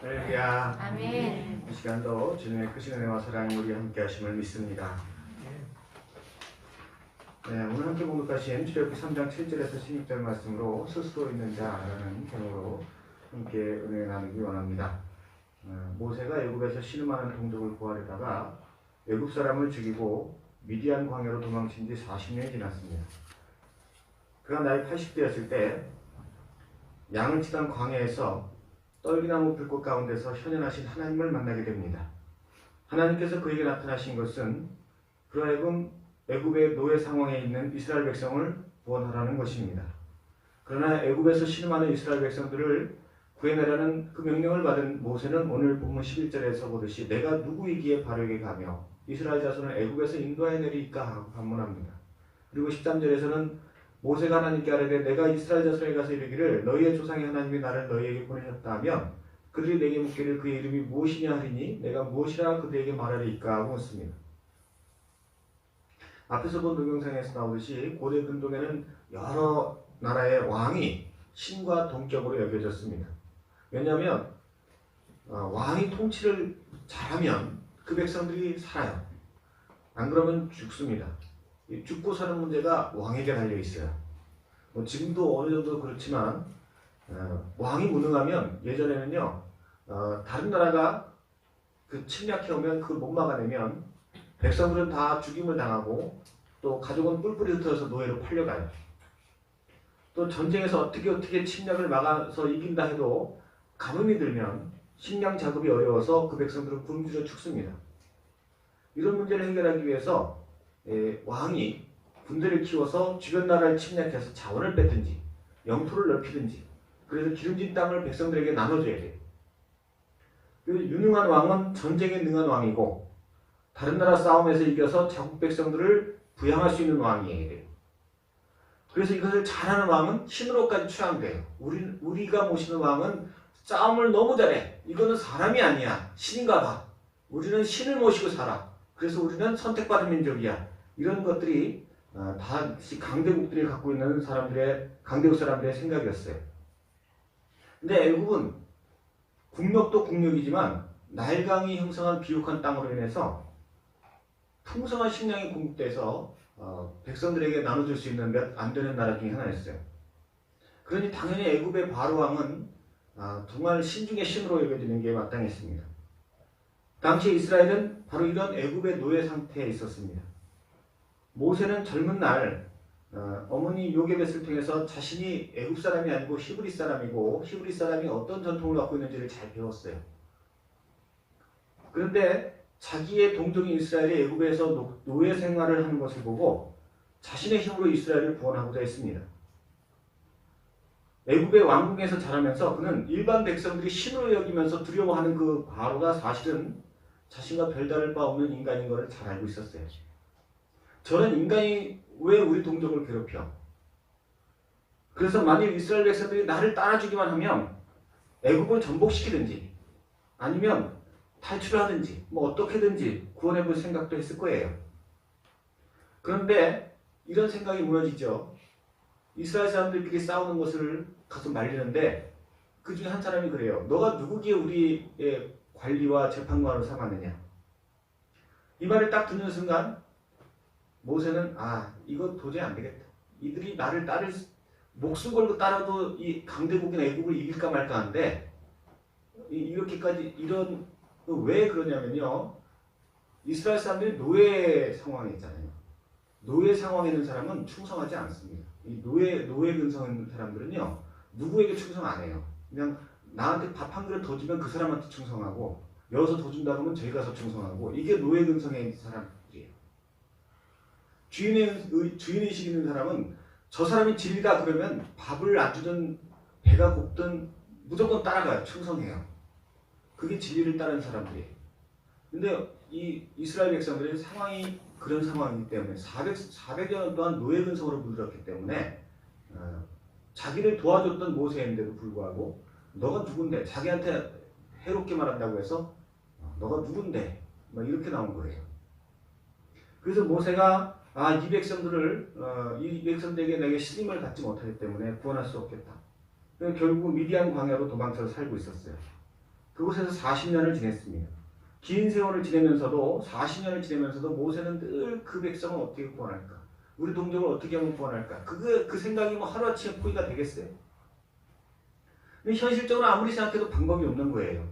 할렐루야. 아멘. 이 시간도 주님의 크신 은혜와 사랑이 우리 함께 하심을 믿습니다. 네, 오늘 함께 공독하신 출애굽기 3장 7절에서 16절 말씀으로 스스로 있는 자라는 제목으로 함께 은혜 나누기 원합니다. 모세가 애굽에서 신음하는 동족을 구하려다가 애굽 사람을 죽이고 미디안 광야로 도망친 지 40년이 지났습니다. 그가 나이 80되었을 때 양을 치던 광야에서 떨기나무 불꽃 가운데서 현현하신 하나님을 만나게 됩니다. 하나님께서 그에게 나타나신 것은 그러하여금 애굽의 노예 상황에 있는 이스라엘 백성을 구원하라는 것입니다. 그러나 애굽에서 신음하는 이스라엘 백성들을 구해내라는 그 명령을 받은 모세는 오늘 본문 11절에서 보듯이 내가 누구이기에 바로에게 가며 이스라엘 자손을 애굽에서 인도하여 내리까 하고 반문합니다. 그리고 13절에서는 모세가 하나님께 아뢰되 내가 이스라엘 자손에 가서 이르기를 너희의 조상의 하나님이 나를 너희에게 보내셨다 하면 그들이 내게 묻기를 그의 이름이 무엇이냐 하리니 내가 무엇이라 그들에게 말하리이까 하고 묻습니다. 앞에서 본 동영상에서 나오듯이 고대 근동에는 여러 나라의 왕이 신과 동격으로 여겨졌습니다. 왜냐하면 왕이 통치를 잘하면 그 백성들이 살아요. 안 그러면 죽습니다. 죽고 사는 문제가 왕에게 달려 있어요. 지금도 어느 정도 그렇지만 왕이 무능하면 예전에는요 다른 나라가 그 침략해 오면 그걸 못 막아내면 백성들은 다 죽임을 당하고 또 가족은 뿔뿔이 흩어져서 노예로 팔려가요. 또 전쟁에서 어떻게 침략을 막아서 이긴다 해도 가뭄이 들면 식량 작업이 어려워서 그 백성들은 굶주려 죽습니다. 이런 문제를 해결하기 위해서 왕이 군대를 키워서 주변 나라를 침략해서 자원을 뺏든지 영토를 넓히든지 그래서 기름진 땅을 백성들에게 나눠줘야 돼요. 그리고 유능한 왕은 전쟁에 능한 왕이고 다른 나라 싸움에서 이겨서 자국 백성들을 부양할 수 있는 왕이어야 돼요. 그래서 이것을 잘하는 왕은 신으로까지 추앙돼요. 우리가 모시는 왕은 싸움을 너무 잘해. 이거는 사람이 아니야. 신인가 봐. 우리는 신을 모시고 살아. 그래서 우리는 선택받은 민족이야. 이런 것들이 다 강대국들이 갖고 있는 강대국 사람들의 생각이었어요. 근데 애굽은 국력도 국력이지만 나일강이 형성한 비옥한 땅으로 인해서 풍성한 식량이 공급돼서 백성들에게 나눠줄 수 있는 몇 안 되는 나라 중에 하나였어요. 그러니 당연히 애굽의 바로 왕은 정말 신중의 신으로 여겨지는 게 마땅했습니다. 당시 이스라엘은 바로 이런 애굽의 노예 상태에 있었습니다. 모세는 젊은 날 어머니 요게벳을 통해서 자신이 애굽 사람이 아니고 히브리 사람이고 히브리 사람이 어떤 전통을 갖고 있는지를 잘 배웠어요. 그런데 자기의 동족인 이스라엘이 애굽에서 노예 생활을 하는 것을 보고 자신의 힘으로 이스라엘을 구원하고자 했습니다. 애굽의 왕궁에서 자라면서 그는 일반 백성들이 신으로 여기면서 두려워하는 그 바로가 사실은 자신과 별다를 바 없는 인간인 것을 잘 알고 있었어요. 저는 인간이 왜 우리 동족을 괴롭혀? 그래서 만일 이스라엘 백성들이 나를 따라주기만 하면 애굽을 전복시키든지 아니면 탈출하든지 어떻게든지 구원해볼 생각도 했을 거예요. 그런데 이런 생각이 무너지죠. 이스라엘 사람들끼리 싸우는 것을 가서 말리는데 그 중에 한 사람이 그래요. 너가 누구기에 우리의 관리와 재판관으로 삼았느냐. 이 말을 딱 듣는 순간 모세는 이거 도저히 안 되겠다. 이들이 나를 목숨 걸고 따라도 이 강대국인 애국을 이길까 말까 하는데 이렇게까지 왜 그러냐면요. 이스라엘 사람들이 노예 상황에 있잖아요. 노예 상황에 있는 사람은 충성하지 않습니다. 이 노예 근성인 사람들은요. 누구에게 충성 안 해요. 그냥 나한테 밥 한 그릇 더 주면 그 사람한테 충성하고 여기서 더 준다 그러면 저기 가서 충성하고 이게 노예 근성에 있는 사람들이에요. 주인의식 있는 사람은 저 사람이 진리다 그러면 밥을 안 주든 배가 고프든 무조건 따라가요. 충성해요. 그게 진리를 따르는 사람들이에요. 근데 이 이스라엘 백성들의 상황이 그런 상황이기 때문에 400여 년 동안 노예 근성으로 물들었기 때문에 자기를 도와줬던 모세인데도 불구하고 너가 누군데? 자기한테 해롭게 말한다고 해서 너가 누군데? 이렇게 나온 거예요. 그래서 모세가 이 백성들에게 내게 신임을 갖지 못하기 때문에 구원할 수 없겠다. 결국 미디안 광야로 도망쳐서 살고 있었어요. 그곳에서 40년을 지냈습니다. 긴 세월을 지내면서도 40년을 지내면서도 모세는 늘 그 백성을 어떻게 구원할까? 우리 동족을 어떻게 하면 구원할까? 그 생각이 뭐 하루아침에 포기가 되겠어요? 근데 현실적으로 아무리 생각해도 방법이 없는 거예요.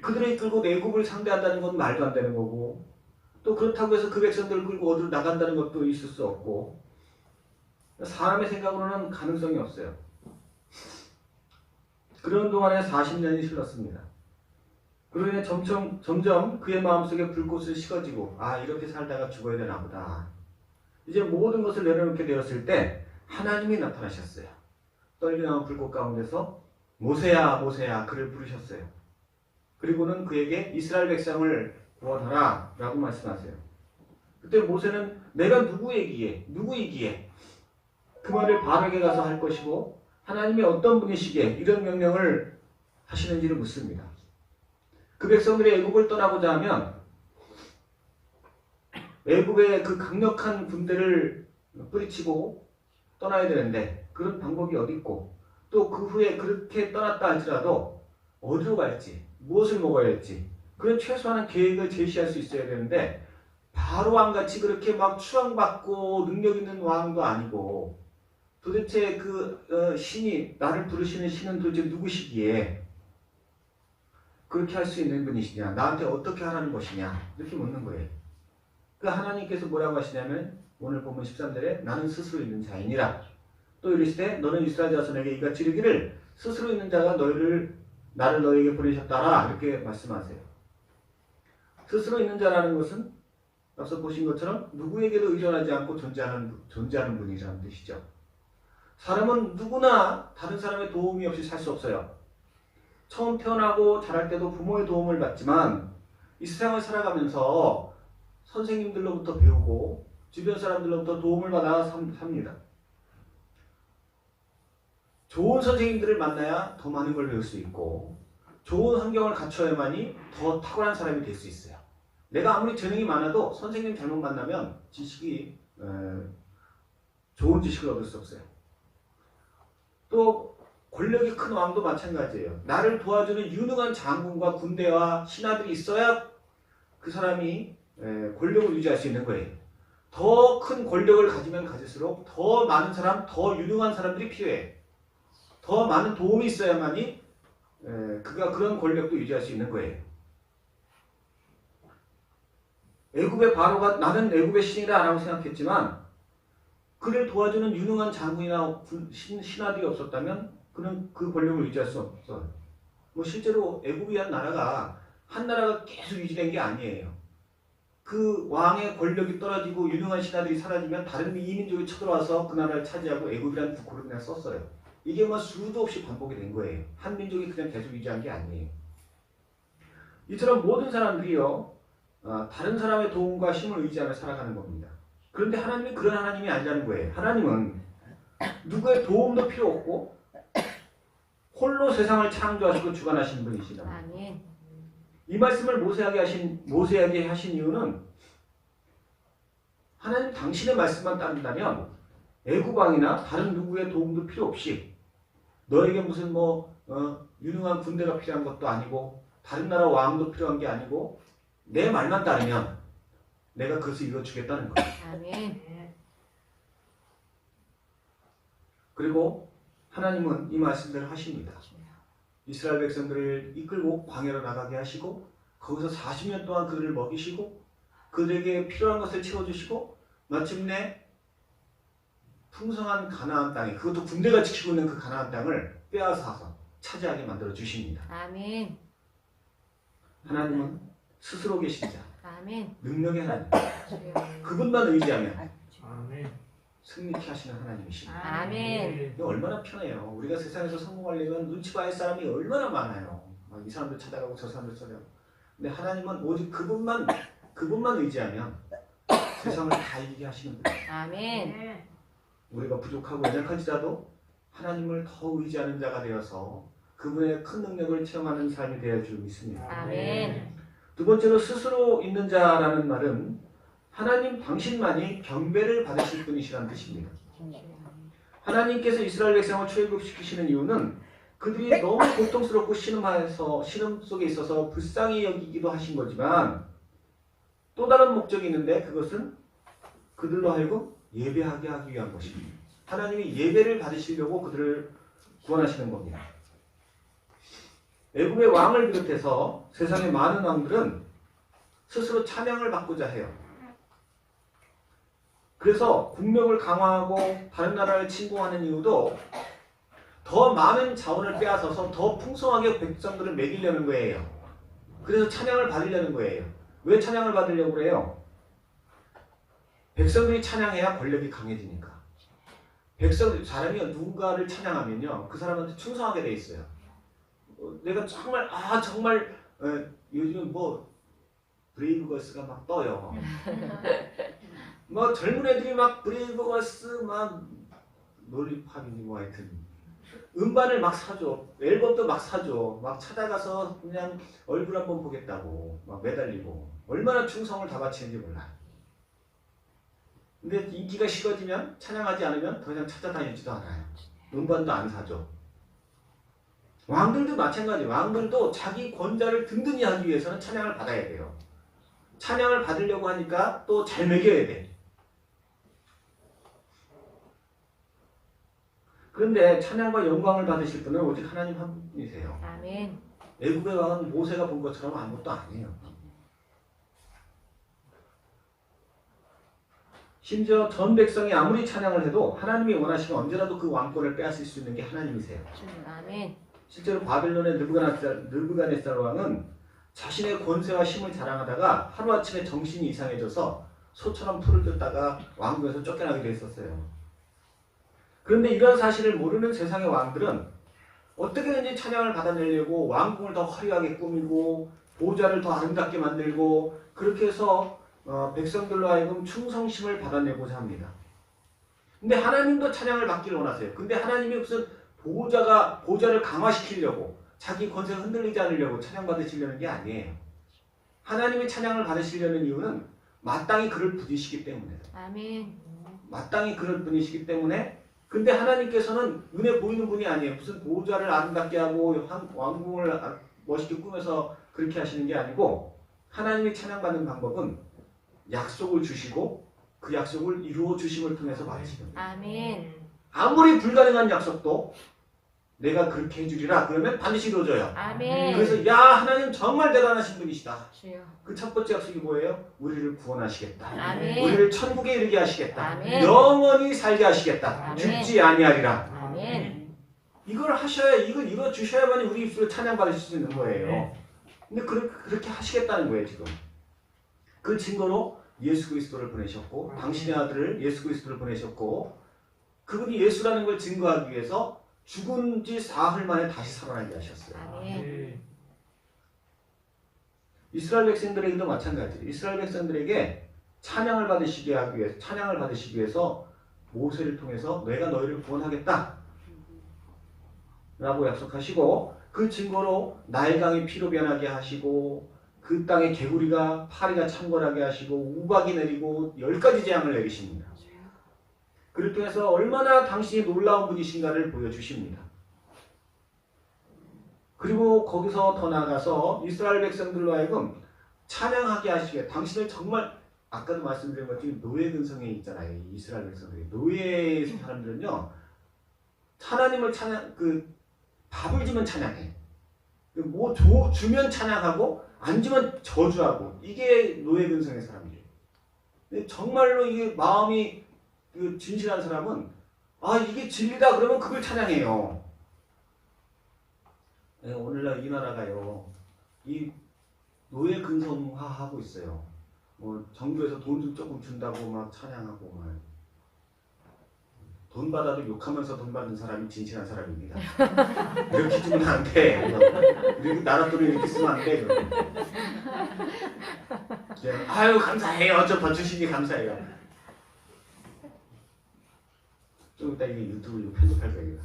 그들을 이끌고 애굽을 상대한다는 건 말도 안 되는 거고 또 그렇다고 해서 그 백성들을 끌고 어디로 나간다는 것도 있을 수 없고 사람의 생각으로는 가능성이 없어요. 그런 동안에 40년이 흘렀습니다. 그러니 점점 그의 마음속에 불꽃을 식어지고 이렇게 살다가 죽어야 되나 보다. 이제 모든 것을 내려놓게 되었을 때 하나님이 나타나셨어요. 떨리나온 불꽃 가운데서 모세야 모세야 그를 부르셨어요. 그리고는 그에게 이스라엘 백성을 구원하라 라고 말씀하세요. 그때 모세는 내가 누구이기에 그 말을 바로에게 가서 할 것이고 하나님이 어떤 분이시기에 이런 명령을 하시는지를 묻습니다. 그 백성들이 애굽을 떠나고자 하면 애굽의 그 강력한 군대를 뿌리치고 떠나야 되는데 그런 방법이 어디 있고 또 그 후에 그렇게 떠났다 할지라도 어디로 갈지 무엇을 먹어야 할지 그런 최소한의 계획을 제시할 수 있어야 되는데 바로 왕같이 그렇게 막 추앙받고 능력 있는 왕도 아니고 도대체 신이 나를 부르시는 신은 도대체 누구시기에 그렇게 할 수 있는 분이시냐 나한테 어떻게 하라는 것이냐 이렇게 묻는 거예요. 그 하나님께서 뭐라고 하시냐면 오늘 본문 13절에 나는 스스로 있는 자이니라 또 이르시되 너는 이스라엘 자손에게 이같이 이르기를 스스로 있는 자가 나를 너에게 보내셨다라 이렇게 말씀하세요. 스스로 있는 자라는 것은 앞서 보신 것처럼 누구에게도 의존하지 않고 존재하는 분이라는 뜻이죠. 사람은 누구나 다른 사람의 도움이 없이 살 수 없어요. 처음 태어나고 자랄 때도 부모의 도움을 받지만 이 세상을 살아가면서 선생님들로부터 배우고 주변 사람들로부터 도움을 받아 삽니다. 좋은 선생님들을 만나야 더 많은 걸 배울 수 있고 좋은 환경을 갖춰야만이 더 탁월한 사람이 될 수 있어요. 내가 아무리 재능이 많아도 선생님 잘못 만나면 좋은 지식을 얻을 수 없어요. 또 권력이 큰 왕도 마찬가지예요. 나를 도와주는 유능한 장군과 군대와 신하들이 있어야 그 사람이 권력을 유지할 수 있는 거예요. 더 큰 권력을 가지면 가질수록 더 많은 사람, 더 유능한 사람들이 필요해. 더 많은 도움이 있어야만이 그가 그런 권력도 유지할 수 있는 거예요. 애굽의 바로가 나는 애굽의 신이다 라고 생각했지만 그를 도와주는 유능한 장군이나 신하들이 없었다면 그는 그 권력을 유지할 수 없어요. 실제로 애굽이라는 나라가 한 나라가 계속 유지된 게 아니에요. 그 왕의 권력이 떨어지고 유능한 신하들이 사라지면 다른 이민족이 쳐들어와서 그 나라를 차지하고 애굽이라는 국호를 그냥 썼어요. 이게 수도 없이 반복이 된 거예요. 한 민족이 그냥 계속 유지한 게 아니에요. 이처럼 모든 사람들이요 다른 사람의 도움과 힘을 의지하며 살아가는 겁니다. 그런데 하나님이 그런 하나님이 아니라는 거예요. 하나님은 누구의 도움도 필요 없고 홀로 세상을 창조하시고 주관하시는 분이시다. 아멘. 이 말씀을 모세에게 하신 이유는 하나님 당신의 말씀만 따른다면 애굽 왕이나 다른 누구의 도움도 필요 없이 너에게 무슨 유능한 군대가 필요한 것도 아니고 다른 나라 왕도 필요한 게 아니고 내 말만 따르면 내가 그것을 이루어주겠다는 거예요. 아멘. 그리고 하나님은 이 말씀들을 하십니다. 이스라엘 백성들을 이끌고 광야로 나가게 하시고 거기서 40년 동안 그들을 먹이시고 그들에게 필요한 것을 채워주시고 마침내 풍성한 가나안 땅에 그것도 군대가 지키고 있는 그 가나안 땅을 빼앗아서 차지하게 만들어 주십니다. 아멘. 하나님은 스스로 계신 자, 아멘. 능력의 하나님, 그분만 의지하면 아멘. 승리케 하시는 하나님이십니다. 아멘. 이거 얼마나 편해요. 우리가 세상에서 성공하려면 눈치 봐야 할 사람이 얼마나 많아요. 이 사람들 찾아가고 저 사람들 찾아가고. 근데 하나님은 오직 그분만 의지하면 세상을 다 이기게 하시는 분이에요. 아멘. 우리가 부족하고 연약할지라도 하나님을 더 의지하는 자가 되어서 그분의 큰 능력을 체험하는 삶이 되어야 줄 믿습니다. 아멘. 두 번째로 스스로 있는 자라는 말은 하나님 당신만이 경배를 받으실 분이시라는 뜻입니다. 하나님께서 이스라엘 백성을 출애굽시키시는 이유는 그들이 너무 고통스럽고 신음 속에 있어서 불쌍히 여기기도 하신 거지만 또 다른 목적이 있는데 그것은 그들로 하여금 예배하게 하기 위한 것입니다. 하나님이 예배를 받으시려고 그들을 구원하시는 겁니다. 애굽의 왕을 비롯해서 세상의 많은 왕들은 스스로 찬양을 받고자 해요. 그래서 국력을 강화하고 다른 나라를 침공하는 이유도 더 많은 자원을 빼앗아서 더 풍성하게 백성들을 먹이려는 거예요. 그래서 찬양을 받으려는 거예요. 왜 찬양을 받으려고 그래요? 백성들이 찬양해야 권력이 강해지니까. 사람이 누군가를 찬양하면요, 그 사람한테 충성하게 돼 있어요. 내가 정말 요즘 브레이브걸스가 막 떠요. 뭐 젊은 애들이 막 브레이브걸스 막 놀이팝이니 뭐 하여튼 음반을 막 사줘, 앨범도 막 사줘, 막 찾아가서 그냥 얼굴 한번 보겠다고 막 매달리고 얼마나 충성을 다 바치는지 몰라요. 근데 인기가 식어지면 찬양하지 않으면 더 이상 찾아다니지도 않아요. 음반도 안 사줘. 왕들도 마찬가지. 왕들도 자기 권좌를 든든히 하기 위해서는 찬양을 받아야 돼요. 찬양을 받으려고 하니까 또 잘 먹여야 돼. 그런데 찬양과 영광을 받으실 분은 오직 하나님 한 분이세요. 아멘. 애굽의 왕은 모세가 본 것처럼 아무것도 아니에요. 심지어 전 백성이 아무리 찬양을 해도 하나님이 원하시면 언제라도 그 왕권을 빼앗을 수 있는 게 하나님이세요. 아멘. 실제로 바빌론의 느부갓네살 왕은 자신의 권세와 힘을 자랑하다가 하루아침에 정신이 이상해져서 소처럼 풀을 뜯다가 왕국에서 쫓겨나기도 했었어요. 그런데 이런 사실을 모르는 세상의 왕들은 어떻게든지 찬양을 받아내려고 왕궁을 더 화려하게 꾸미고 보좌를 더 아름답게 만들고 그렇게 해서 백성들로 하여금 충성심을 받아내고자 합니다. 근데 하나님도 찬양을 받기를 원하세요. 근데 하나님이 무슨 보좌를 강화시키려고 자기 권세가 흔들리지 않으려고 찬양 받으시려는 게 아니에요. 하나님이 찬양을 받으시려는 이유는 마땅히 그를 부르시기 때문에. 아멘. 마땅히 그럴 분이시기 때문에. 근데 하나님께서는 은혜 보이는 분이 아니에요. 무슨 보좌를 아름답게 하고 왕궁을 멋있게 꾸며서 그렇게 하시는 게 아니고 하나님이 찬양받는 방법은 약속을 주시고 그 약속을 이루어 주심을 통해서 받으시는 거예요. 아멘. 아무리 불가능한 약속도 내가 그렇게 해주리라 그러면 반드시 이루어져요. 아멘. 그래서 야 하나님 정말 대단하신 분이시다. 주여. 그 첫 번째 약속이 뭐예요? 우리를 구원하시겠다. 아멘. 우리를 천국에 이르게 하시겠다. 아멘. 영원히 살게 하시겠다. 아멘. 죽지 아니하리라. 아멘. 이걸 하셔야 이걸 이루어 주셔야만이 우리 입술로 찬양 받으실 수 있는 거예요. 근데 그렇게 하시겠다는 거예요 지금. 그 증거로 예수 그리스도를 보내셨고 당신의 아들을 예수 그리스도를 보내셨고 그분이 예수라는 걸 증거하기 위해서 죽은 지 사흘 만에 다시 살아나게 하셨어요. 아멘. 이스라엘 백성들에게도 마찬가지예요. 이스라엘 백성들에게 찬양을 받으시기 위해서 모세를 통해서 내가 너희를 구원하겠다 라고 약속하시고 그 증거로 나일강이 피로 변하게 하시고 그 땅에 개구리가 파리가 창궐하게 하시고 우박이 내리고 10가지 재앙을 내리십니다. 그를 통해서 얼마나 당신이 놀라운 분이신가를 보여주십니다. 그리고 거기서 더 나아가서 이스라엘 백성들로 하여금 찬양하게 하시게 당신을 정말 아까도 말씀드린 것처럼 노예 근성에 있잖아요. 이스라엘 백성들이 노예 사람들은요 하나님을 밥을 주면 찬양해. 뭐 주면 찬양하고 안 주면 저주하고 이게 노예 근성의 사람들이에요. 근데 정말로 이게 마음이 진실한 사람은 이게 진리다 그러면 그걸 찬양해요. 네, 오늘날 이 나라가요 이 노예 근성화하고 있어요. 뭐 정부에서 돈 좀 조금 준다고 막 찬양하고 막 돈 받아도 욕하면서 돈 받는 사람이 진실한 사람입니다. 이렇게 주면 안 돼. 이렇게 나라 돈을 이렇게 쓰면 안 돼. 아유 감사해요. 저 더 주시니 감사해요. 좀 이따 이게 유튜브 편집할 거예요.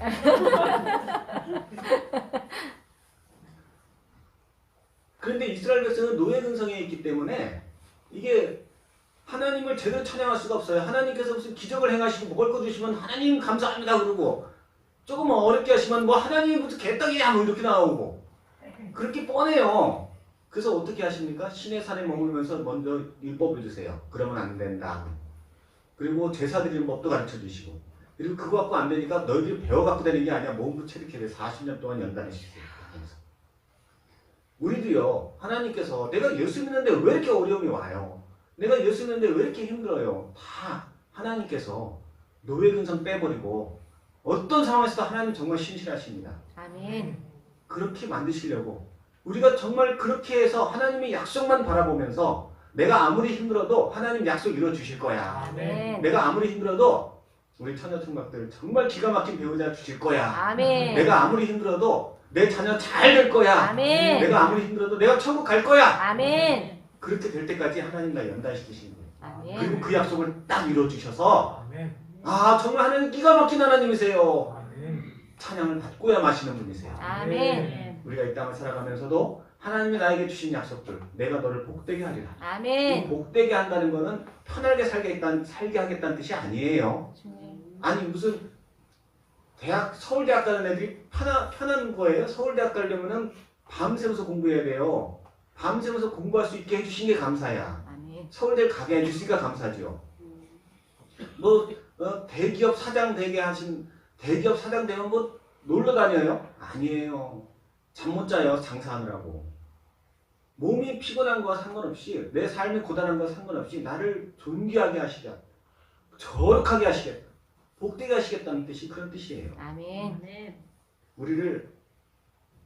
그런데 이스라엘 백성은 노예 근성에 있기 때문에 이게 하나님을 제대로 찬양할 수가 없어요. 하나님께서 무슨 기적을 행하시고 먹을 거 주시면 하나님 감사합니다 그러고 조금 어렵게 하시면 뭐 하나님이 무슨 개떡이야 뭐 이렇게 나오고 그렇게 뻔해요. 그래서 어떻게 하십니까? 신의 산에 머물면서 먼저 율법을 주세요. 그러면 안 된다. 그리고 제사 드리는 법도 가르쳐 주시고 그리고 그거 갖고 안 되니까 너희들이 배워 갖고 되는 게 아니야. 몸부 체득해야 돼. 40년 동안 연단하시세요. 우리도요. 하나님께서 내가 예수 믿는데 왜 이렇게 어려움이 와요? 내가 예수 믿는데 왜 이렇게 힘들어요? 다 하나님께서 노예 근성 빼버리고 어떤 상황에서도 하나님 정말 신실하십니다. 아멘. 그렇게 만드시려고 우리가 정말 그렇게 해서 하나님의 약속만 바라보면서 내가 아무리 힘들어도 하나님 약속 이루어주실 거야. 아멘. 내가 아무리 힘들어도 우리 처녀총각들 정말 기가 막힌 배우자 주실 거야. 아멘. 내가 아무리 힘들어도 내 자녀 잘 될 거야. 아멘. 내가 아무리 힘들어도 내가 천국 갈 거야. 아멘. 그렇게 될 때까지 하나님 나 연단시키시는 거예요. 아멘. 그리고 그 약속을 딱 이루어주셔서 아멘. 아 정말 하나님 기가 막힌 하나님이세요. 아멘. 찬양을 받고야 마시는 분이세요. 아멘. 우리가 이 땅을 살아가면서도 하나님이 나에게 주신 약속들 내가 너를 복되게 하리라. 이 아멘. 복되게 한다는 거는 편하게 살게 하겠다는 뜻이 아니에요. 아니 무슨 대학 서울대학 가는 애들이 편한 거예요? 서울대학 가려면은 밤새면서 공부해야 돼요. 밤새면서 공부할 수 있게 해주신 게 감사야. 아멘. 서울대 가게 해주시니까 감사죠. 뭐 대기업 사장 되게 하신 대기업 사장 되면 뭐 놀러 다녀요? 아니에요. 잠 못 자요. 장사하느라고. 몸이 피곤한 거와 상관없이 내 삶이 고단한 거와 상관없이 나를 존귀하게 하시겠다. 저력하게 하시겠다. 복되게 하시겠다는 뜻이 그런 뜻이에요. 아멘. 우리를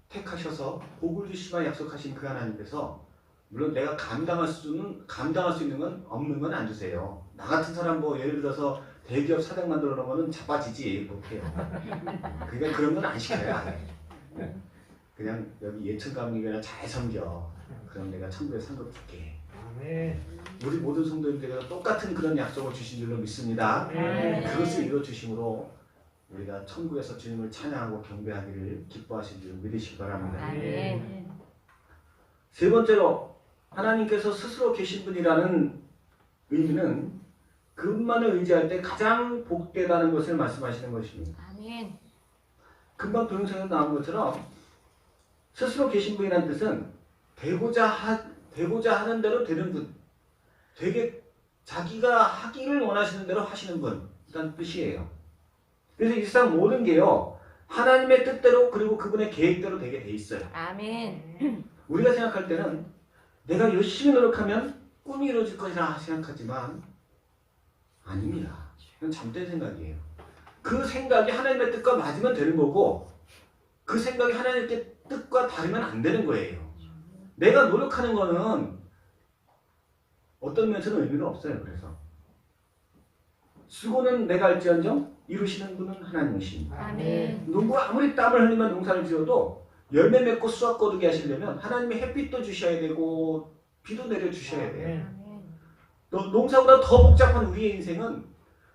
택하셔서 복을 주시마 약속하신 그 하나님께서 물론 내가 감당할 수 있는 건 없는 건 안 주세요. 나 같은 사람 뭐 예를 들어서 대기업 사장 만들어 놓은 거는 자빠지지 못해요. 그러니까 그런 건 안 시켜요. 안 해요. 그냥 여기 예천 감리교회나 잘 섬겨. 그럼 내가 천국에 상급 줄게. 아멘. 우리 모든 성도님들에게 똑같은 그런 약속을 주신 줄로 믿습니다. 아멘. 그것을 이루어 주심으로 우리가 천국에서 주님을 찬양하고 경배하기를 기뻐하신 줄 믿으시기 바랍니다. 아멘. 세 번째로 하나님께서 스스로 계신 분이라는 의미는 그분만을 의지할 때 가장 복되다는 것을 말씀하시는 것입니다. 아멘. 금방 동영상에 나온 것처럼 스스로 계신 분이라는 뜻은 되고자 하는 대로 되는 분, 되게 자기가 하기를 원하시는 대로 하시는 분이라는 뜻이에요. 그래서 이 세상 모든 게요 하나님의 뜻대로 그리고 그분의 계획대로 되게 돼 있어요. 아멘. 우리가 생각할 때는 내가 열심히 노력하면 꿈이 이루어질 것이라 생각하지만 아닙니다. 그건 잠든 생각이에요. 그 생각이 하나님의 뜻과 맞으면 되는 거고 그 생각이 하나님의 뜻과 다르면 안 되는 거예요. 내가 노력하는 거는 어떤 면에서는 의미가 없어요. 그래서 수고는 내가 할지언정 이루시는 분은 하나님이십니다. 아멘. 누구 아무리 땀을 흘리면 농사를 지어도 열매 맺고 수확 거두게 하시려면 하나님이 햇빛도 주셔야 되고 비도 내려주셔야 돼요. 아멘. 농사보다 더 복잡한 우리의 인생은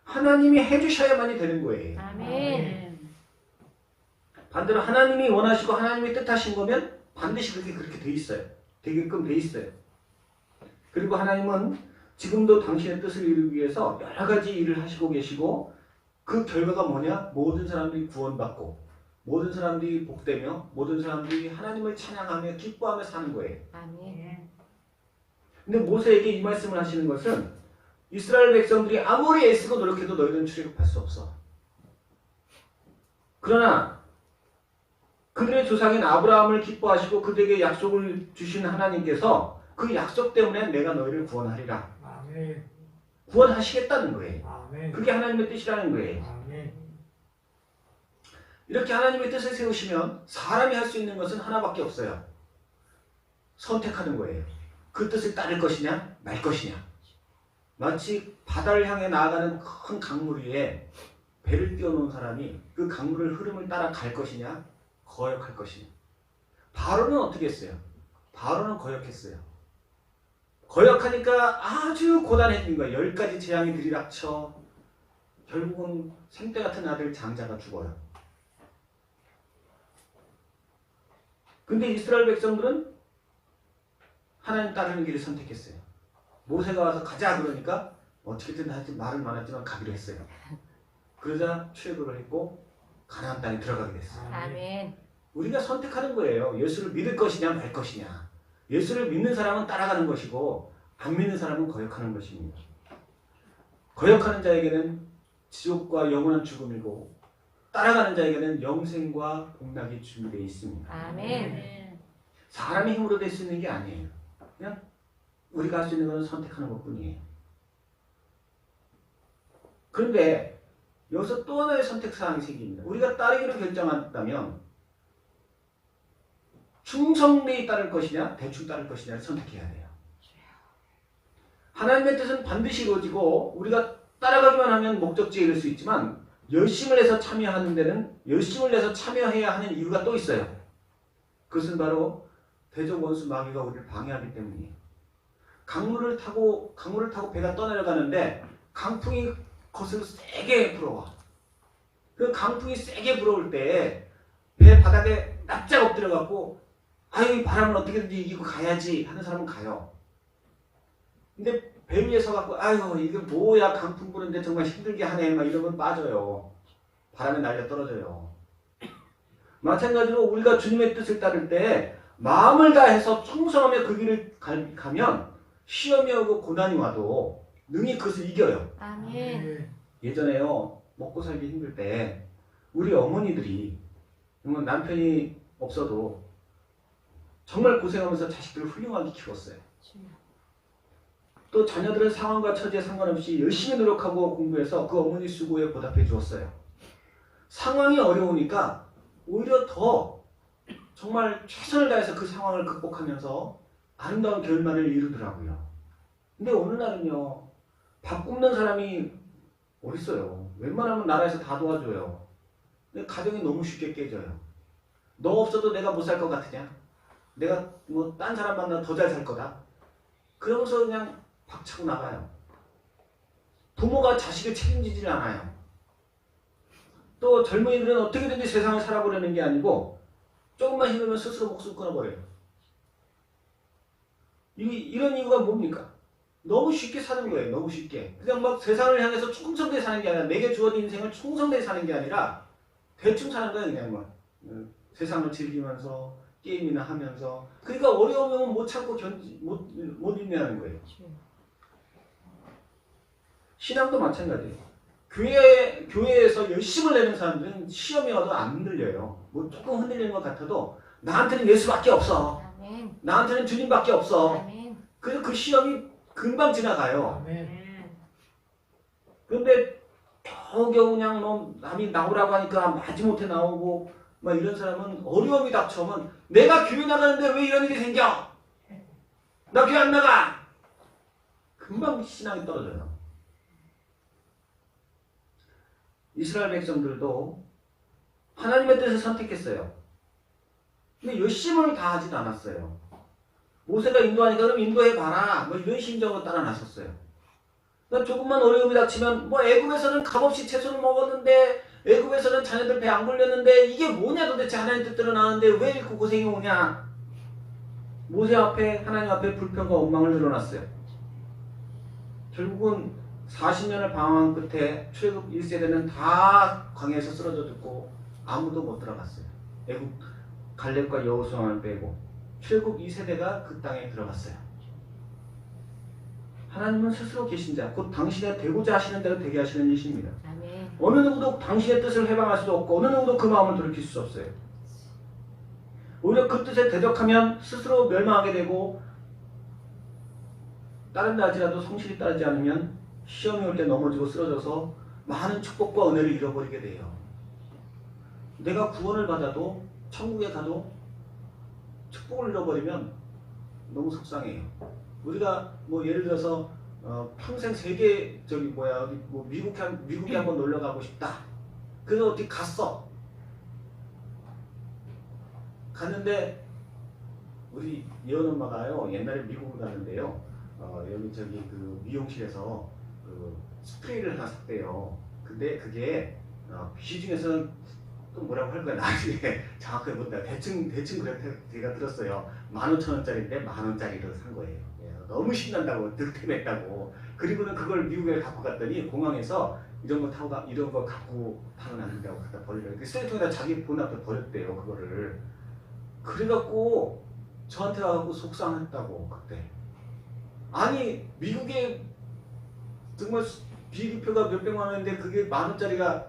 하나님이 해주셔야만이 되는 거예요. 아멘. 반대로 하나님이 원하시고 하나님이 뜻하신 거면 반드시 그렇게 돼 있어요. 되게끔 돼 있어요. 그리고 하나님은 지금도 당신의 뜻을 이루기 위해서 여러 가지 일을 하시고 계시고 그 결과가 뭐냐? 모든 사람들이 구원받고 모든 사람들이 복되며 모든 사람들이 하나님을 찬양하며 기뻐하며 사는 거예요. 아멘. 근데 모세에게 이 말씀을 하시는 것은 이스라엘 백성들이 아무리 애쓰고 노력해도 너희들은 출애굽할 수 없어. 그러나 그들의 조상인 아브라함을 기뻐하시고 그들에게 약속을 주신 하나님께서 그 약속 때문에 내가 너희를 구원하리라. 아멘. 구원하시겠다는 거예요. 아멘. 그게 하나님의 뜻이라는 거예요. 아멘. 이렇게 하나님의 뜻을 세우시면 사람이 할 수 있는 것은 하나밖에 없어요. 선택하는 거예요. 그 뜻을 따를 것이냐 말 것이냐. 마치 바다를 향해 나아가는 큰 강물 위에 배를 띄워놓은 사람이 그 강물을 흐름을 따라 갈 것이냐 거역할 것이냐. 바로는 어떻게 했어요? 바로는 거역했어요. 거역하니까 아주 고단해진 거예요. 10가지 재앙이 들이닥쳐 결국은 생떼 같은 아들 장자가 죽어요. 근데 이스라엘 백성들은 하나님 따르는 길을 선택했어요. 모세가 와서 가자 그러니까 어떻게든 하여튼 말은 많았지만 가기로 했어요. 그러자 출애굽을 했고 가나안 땅에 들어가게 됐어요. 아멘. 우리가 선택하는 거예요. 예수를 믿을 것이냐 말 것이냐. 예수를 믿는 사람은 따라가는 것이고 안 믿는 사람은 거역하는 것입니다. 거역하는 자에게는 지옥과 영원한 죽음이고 따라가는 자에게는 영생과 복락이 준비되어 있습니다. 아멘. 사람의 힘으로 될 수 있는 게 아니에요. 그냥 우리가 할 수 있는 것은 선택하는 것뿐이에요. 그런데 여기서 또 하나의 선택사항이 생깁니다. 우리가 따르기로 결정한다면 충성되이 따를 것이냐 대충 따를 것이냐를 선택해야 돼요. 하나님의 뜻은 반드시 이루어지고 우리가 따라가기만 하면 목적지에 이를 수 있지만 열심을 내서 참여하는 데는 열심을 내서 참여해야 하는 이유가 또 있어요. 그것은 바로 대적 원수 마귀가 우리를 방해하기 때문이에요. 강물을 타고 배가 떠내려가는데 강풍이 거슬러 세게 불어와. 그 강풍이 세게 불어올 때 배 바닥에 납작 엎드려갖고 아유 이 바람을 어떻게든지 이기고 가야지 하는 사람은 가요. 근데 배 위에 서갖고 아유 이게 뭐야 강풍 부는데 정말 힘들게 하네 막 이러면 빠져요. 바람에 날려 떨어져요. 마찬가지로 우리가 주님의 뜻을 따를 때 마음을 다해서 충성하며 그 길을 가면 시험이 오고 고난이 와도 능히 그것을 이겨요. 아멘. 예전에요 먹고 살기 힘들 때 우리 어머니들이 남편이 없어도 정말 고생하면서 자식들을 훌륭하게 키웠어요. 또 자녀들은 상황과 처지에 상관없이 열심히 노력하고 공부해서 그 어머니 수고에 보답해 주었어요. 상황이 어려우니까 오히려 더 정말 최선을 다해서 그 상황을 극복하면서 아름다운 결말을 이루더라고요. 근데 오늘날은요 밥 굶는 사람이 어딨어요. 웬만하면 나라에서 다 도와줘요. 근데 가정이 너무 쉽게 깨져요. 너 없어도 내가 못 살 것 같으냐? 내가 뭐 딴 사람 만나 더 잘 살 거다. 그러면서 그냥 박차고 나가요. 부모가 자식을 책임지질 않아요. 또 젊은이들은 어떻게든지 세상을 살아보려는 게 아니고 조금만 힘들면 스스로 목숨 끊어버려요. 이런 이유가 뭡니까? 너무 쉽게 사는 거예요. 너무 쉽게. 그냥 막 세상을 향해서 충성되게 사는 게 아니라 내게 주어진 인생을 충성되게 사는 게 아니라 대충 사는 거예요. 그냥 막 세상을 즐기면서 게임이나 하면서 그러니까 어려우면 못 참고 못 인내하는 거예요. 신앙도 마찬가지예요. 교회에서 열심을 내는 사람들은 시험이 와도 안 흔들려요. 뭐 조금 흔들리는 것 같아도 나한테는 예수밖에 없어. 아멘. 나한테는 주님밖에 없어. 아멘. 그래서 그 시험이 금방 지나가요. 아멘. 그런데 겨우겨우 그냥 뭐 남이 나오라고 하니까 마지못해 나오고 막 이런 사람은 어려움이 닥쳐오면 내가 교회 나가는데 왜 이런 일이 생겨? 나 교회 안 나가! 금방 신앙이 떨어져요. 이스라엘 백성들도 하나님의 뜻을 선택했어요. 근데 열심을 다하진 않았어요. 모세가 인도하니까 그럼 인도해봐라 뭐 이런 심정으로 따라 나섰어요. 그러니까 조금만 어려움이 닥치면 뭐 애굽에서는 값없이 채소를 먹었는데 애굽에서는 자녀들 배 안 굴렸는데 이게 뭐냐 도대체 하나님 뜻대로 나왔는데 왜 이렇게 고생이 오냐. 모세 앞에 하나님 앞에 불평과 원망을 늘어놨어요. 결국은 40년을 방황한 끝에 출애굽 1세대는 다 광야에서 쓰러져 죽고 아무도 못 들어갔어요. 애굽 갈렙과 여호수아만 빼고 출애굽 2세대가 그 땅에 들어갔어요. 하나님은 스스로 계신 자, 곧 당신의 되고자 하시는 대로 되게 하시는 이십니다. 아멘. 어느 누구도 당신의 뜻을 해방할 수도 없고 어느 누구도 그 마음을 돌이킬 수 없어요. 오히려 그 뜻에 대적하면 스스로 멸망하게 되고 따른다 할지라도 성실히 따르지 않으면 시험이 올 때 넘어지고 쓰러져서 많은 축복과 은혜를 잃어버리게 돼요. 내가 구원을 받아도 천국에 가도 축복을 잃어버리면 너무 속상해요. 우리가 뭐 예를 들어서 평생 세계 뭐 미국에 한번 놀러 가고 싶다. 그래서 어디 갔어. 갔는데 우리 예원 엄마가요 옛날에 미국을 갔는데요. 여기 그 미용실에서 그 스프레이를 하나 샀대요. 근데 그게 시중에서는 또 뭐라고 할 거야 나중에 정확하게 못다 대충 그렇게 제가 들었어요. 15,000원짜리인데 10,000원짜리로 산 거예요. 예, 너무 신난다고 득템했다고. 그리고는 그걸 미국에 갖고 갔더니 공항에서 이런 거 타고 이런 거 갖고 타면 안 된다고 갖다 버리려고 쓰레기통에다 자기 본 앞에 버렸대요 그거를. 그래갖고 저한테 와갖고 속상했다고 그때. 아니 미국에 정말 비행기표가 몇백만 원인데 그게 만 원짜리가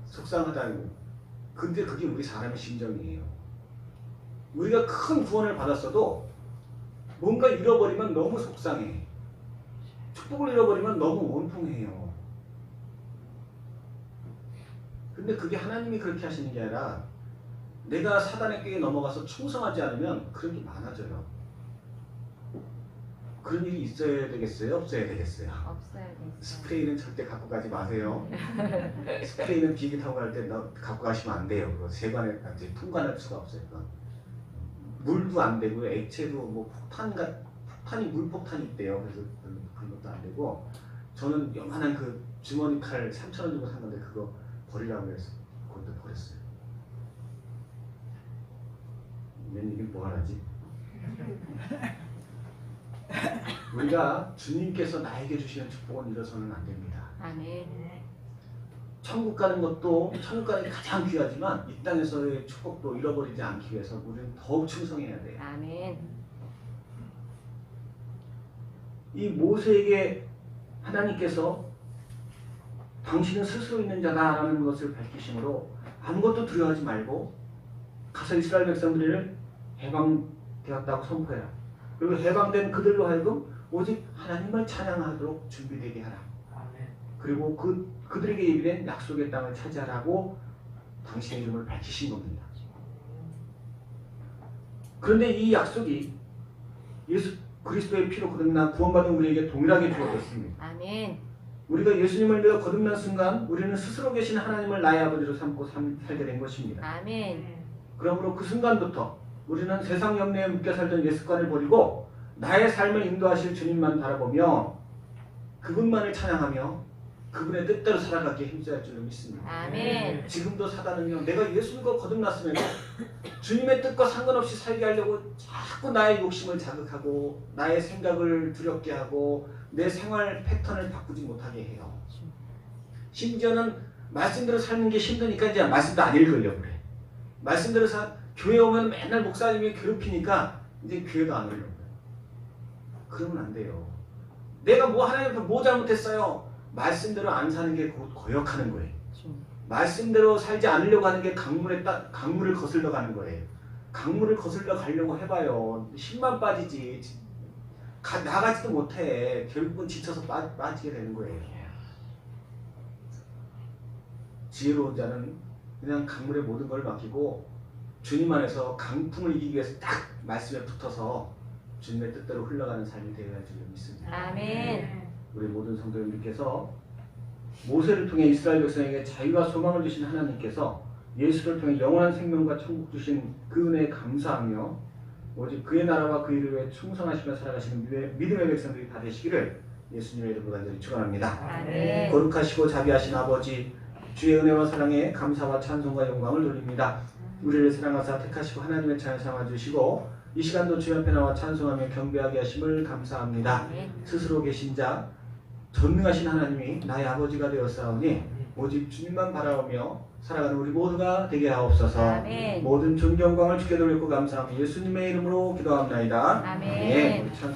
속상하다고. 근데 그게 우리 사람의 심정이에요. 우리가 큰 구원을 받았어도 뭔가 잃어버리면 너무 속상해. 축복을 잃어버리면 너무 원통해요. 근데 그게 하나님이 그렇게 하시는 게 아니라 내가 사단의 꾀에 넘어가서 충성하지 않으면 그런 게 많아져요. 그런 일이 있어야 되겠어요? 없어야 되겠어요? 없어야겠어요. 스프레이는 절대 갖고 가지 마세요. 스프레이는 비행기 타고 갈 때 갖고 가시면 안 돼요. 그거 세관에 이제 통관할 수가 없어요. 그건. 물도 안 되고요. 액체도 뭐 폭탄이 물폭탄이 있대요. 그래서 그런 것도 안 되고. 저는 요만한 그 주머니 칼 3,000원 주고 산 건데 그거 버리라고 해서 그것도 버렸어요. 맨 이게 뭐 하라지? 우리가 주님께서 나에게 주시는 축복은 잃어서는 안 됩니다. 아멘. 천국 가는 것도 천국 가는 게 가장 귀하지만 이 땅에서의 축복도 잃어버리지 않기 위해서 우리는 더욱 충성해야 돼요. 아멘. 이 모세에게 하나님께서 당신은 스스로 있는 자다라는 것을 밝히심으로 아무것도 두려워하지 말고 가서 이스라엘 백성들을 해방되었다고 선포해라. 그리고 해방된 그들로 하여금 오직 하나님을 찬양하도록 준비되게 하라. 그리고 그들에게 예비된 약속의 땅을 차지하라고 당신의 이름을 밝히신 겁니다. 그런데 이 약속이 예수 그리스도의 피로 거듭난 구원받은 우리에게 동일하게 주어졌습니다. 아멘. 우리가 예수님을 믿어 거듭난 순간 우리는 스스로 계신 하나님을 나의 아버지로 삼고 살게 된 것입니다. 아멘. 그러므로 그 순간부터 우리는 세상 염려에 묶여 살던 옛습관을 버리고 나의 삶을 인도하실 주님만 바라보며 그분만을 찬양하며 그분의 뜻대로 살아가기에 힘써야 할 줄로 믿습니다. 아멘. 지금도 사단은요, 내가 예수님과 거듭났으면 주님의 뜻과 상관없이 살게 하려고 자꾸 나의 욕심을 자극하고 나의 생각을 두렵게 하고 내 생활 패턴을 바꾸지 못하게 해요. 심지어는 말씀대로 사는 게 힘드니까 이제 말씀도 안 읽으려고 그래. 말씀대로 교회 오면 맨날 목사님이 괴롭히니까 이제 교회도 안 오려고 그래. 그러면 안 돼요. 내가 뭐 하나님 앞에 뭐 잘못했어요? 말씀대로 안 사는 게 곧 거역하는 거예요. 말씀대로 살지 않으려고 하는 게 강물을 거슬러 가는 거예요. 강물을 거슬러 가려고 해봐요. 힘만 빠지지. 나가지도 못해. 결국은 지쳐서 빠지게 되는 거예요. 지혜로운 자는 그냥 강물에 모든 걸 맡기고 주님 안에서 강풍을 이기기 위해서 딱 말씀에 붙어서 주님의 뜻대로 흘러가는 삶이 되어야 할 줄 믿습니다. 아멘. 우리 모든 성도님들께서 모세를 통해 이스라엘 백성에게 자유와 소망을 주신 하나님께서 예수를 통해 영원한 생명과 천국 주신 그 은혜에 감사하며 오직 그의 나라와 그 일을 위해 충성하시며 살아가시는 믿음의 백성들이 다 되시기를 예수님의 이름으로 간절히 축원합니다. 아멘. 거룩하시고 자비하신 아버지, 주의 은혜와 사랑에 감사와 찬송과 영광을 돌립니다. 우리를 사랑하사 택하시고 하나님의 자녀 삼아주시고 이 시간도 주의 앞에 나와 찬송하며 경배하게 하심을 감사합니다. 아멘. 스스로 계신 자 전능하신 하나님이 나의 아버지가 되었사오니 오직 주님만 바라보며 살아가는 우리 모두가 되게 하옵소서. 아멘. 모든 존경광을 주께 돌리고 감사하며 예수님의 이름으로 기도합나이다. 아멘. 예, 우리 찬